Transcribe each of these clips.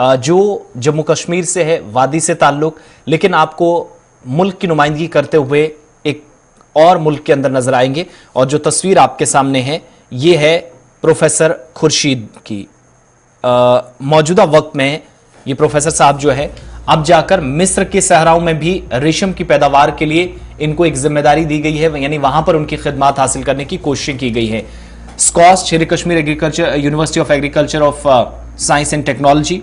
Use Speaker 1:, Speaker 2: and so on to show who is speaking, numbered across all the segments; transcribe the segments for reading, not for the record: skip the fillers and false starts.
Speaker 1: जो जम्मू कश्मीर से है, वादी से ताल्लुक, लेकिन आपको मुल्क की नुमाइंदगी करते हुए एक और मुल्क के अंदर नजर आएंगे। और जो तस्वीर आपके सामने है ये है प्रोफेसर खुर्शीद की। मौजूदा वक्त में ये प्रोफेसर साहब जो है अब जाकर मिस्र के सहराओं में भी रेशम की पैदावार के लिए इनको एक जिम्मेदारी दी गई है, यानी वहां पर उनकी खिदमात हासिल करने की कोशिश की गई है। स्कॉस शेर Kashmir agriculture university of agriculture of science and technology,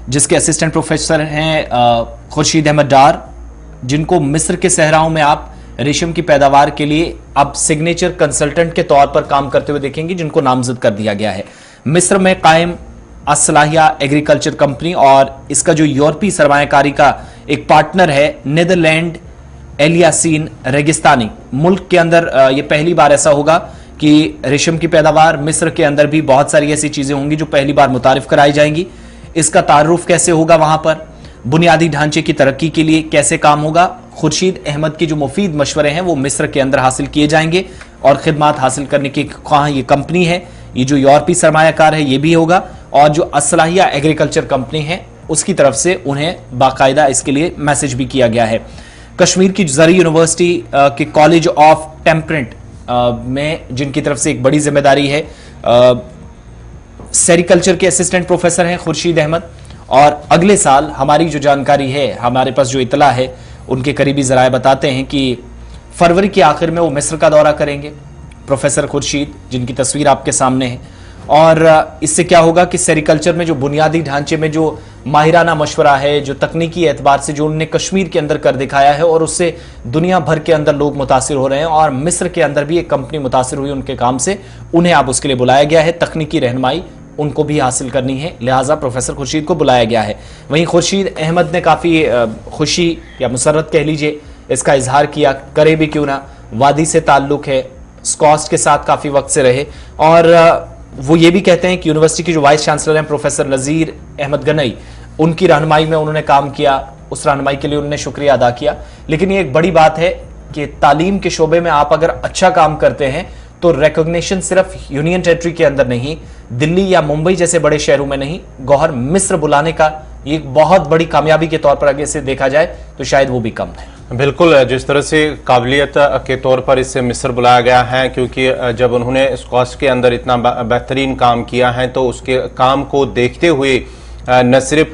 Speaker 1: जिसके असिस्टेंट प्रोफेसर हैं खुर्शीद अहमद डार, जिनको मिस्र के सहराओं में आप रेशम की पैदावार के लिए अब सिग्नेचर कंसल्टेंट के तौर पर काम करते हुए देखेंगे, जिनको नामजद कर दिया गया है। मिस्र में कायम असलाहिया एग्रीकल्चर कंपनी और इसका जो यूरोपीय सरमायाकारी का एक पार्टनर है नेदरलैंड एलियासीन रेगिस्तानी, मुल्क के अंदर यह पहली बार ऐसा होगा कि रेशम की पैदावार मिस्र के अंदर भी बहुत सारी ऐसी चीजें होंगी जो पहली बार मुतारिफ कराई जाएंगी। इसका तारुफ कैसे होगा, वहां पर बुनियादी ढांचे की तरक्की के लिए कैसे काम होगा, खुर्शीद अहमद के जो मुफीद मशवरे हैं वो मिस्र के अंदर हासिल किए जाएंगे और खिदमात हासिल करने की कहाँ ये कंपनी है, ये जो यूरोपीय सरमायाकार है ये भी होगा, और जो असलाहिया एग्रीकल्चर कंपनी है उसकी तरफ से उन्हें बाकायदा इसके लिए मैसेज भी किया गया है। कश्मीर की जरी यूनिवर्सिटी के कॉलेज ऑफ टेम्परेंट में जिनकी तरफ से एक बड़ी जिम्मेदारी है, सेरिकल्चर के असिस्टेंट प्रोफेसर हैं खुर्शीद अहमद, और अगले साल हमारी जो जानकारी है, हमारे पास जो इतला है, उनके करीबी जराए बताते हैं कि फरवरी के आखिर में वो मिस्र का दौरा करेंगे प्रोफेसर खुर्शीद, जिनकी तस्वीर आपके सामने है। और इससे क्या होगा कि सेरिकल्चर में जो बुनियादी ढांचे में जो माहिराना मशवरा है, जो तकनीकी एतबार से जो उन्होंने कश्मीर के अंदर कर दिखाया है, और उससे दुनिया भर के अंदर लोग मुतासिर हो रहे हैं, और मिस्र के अंदर भी एक कंपनी मुतासिर हुई उनके काम से, उन्हें अब उसके लिए बुलाया गया है। तकनीकी रहनुमाई उनको भी हासिल करनी है, लिहाजा प्रोफेसर खुर्शीद को बुलाया गया है। वहीं खुर्शीद अहमद ने काफ़ी खुशी या मुसर्रत कह लीजिए इसका इजहार किया, करे भी क्यों ना, वादी से ताल्लुक है, स्कॉस्ट के साथ काफ़ी वक्त से रहे, और वो ये भी कहते हैं कि यूनिवर्सिटी के जो वाइस चांसलर हैं प्रोफेसर नज़ीर अहमद गनई, उनकी रहनुमाई में उन्होंने काम किया, उस रहनुमाई के लिए उन्होंने शुक्रिया अदा किया। लेकिन ये एक बड़ी बात है कि तालीम के शोबे में आप अगर अच्छा काम करते हैं तो रिकॉग्निशन सिर्फ यूनियन टेरिटरी के अंदर नहीं, दिल्ली या मुंबई जैसे बड़े शहरों में नहीं, गौहर मिस्र बुलाने का ये एक बहुत बड़ी कामयाबी के तौर पर अगर इसे देखा जाए तो शायद वो भी कम है।
Speaker 2: बिल्कुल, जिस तरह से काबिलियत के तौर पर इसे मिस्र बुलाया गया है, क्योंकि जब उन्होंने स्कॉस्ट के अंदर इतना बेहतरीन काम किया है तो उसके काम को देखते हुए न सिर्फ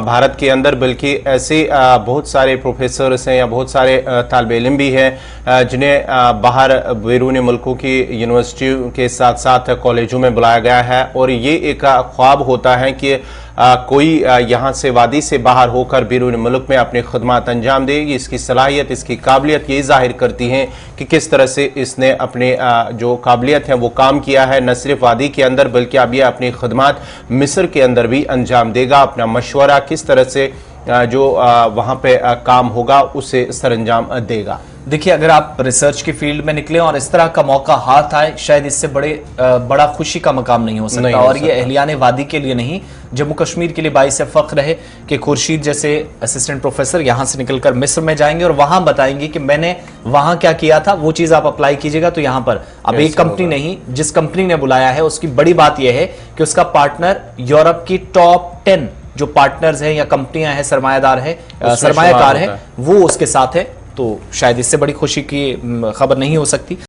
Speaker 2: भारत के अंदर बल्कि ऐसे बहुत सारे प्रोफेसर्स हैं या बहुत सारे तालिब इल्म भी हैं जिन्हें बाहर बैरून मुल्कों की यूनिवर्सिटी के साथ साथ कॉलेजों में बुलाया गया है। और ये एक ख्वाब होता है कि कोई यहाँ से वादी से बाहर होकर बैरून मुल्क में अपनी खदमात अंजाम दे। इसकी सलाहियत, इसकी काबिलियत ये जाहिर करती हैं कि किस तरह से इसने अपने जो काबिलियत है वो काम किया है, न सिर्फ वादी के अंदर बल्कि अब ये अपनी खदमात मिस्र के अंदर भी अंजाम देगा। अपना मशवरा किस तरह से जो वहाँ पे काम होगा उसे सरंजाम देगा।
Speaker 1: देखिए, अगर आप रिसर्च की फील्ड में निकले और इस तरह का मौका हाथ आए, शायद इससे बड़ा खुशी का मकाम नहीं हो सकता। और ये अहलियाने वादी के लिए नहीं, जम्मू कश्मीर के लिए बाइस फख्र है कि खुर्शीद जैसे असिस्टेंट प्रोफेसर यहाँ से निकलकर मिस्र में जाएंगे और वहां बताएंगे कि मैंने वहां क्या किया था। वो चीज आप अप्लाई कीजिएगा तो यहाँ पर अब एक कंपनी नहीं, जिस कंपनी ने बुलाया है उसकी बड़ी बात यह है कि उसका पार्टनर यूरोप की टॉप 10 जो पार्टनर्स हैं या कंपनियां हैं, सरमायादार हैं, सरमायाकार हैं, वो उसके साथ है। तो शायद इससे बड़ी खुशी की खबर नहीं हो सकती।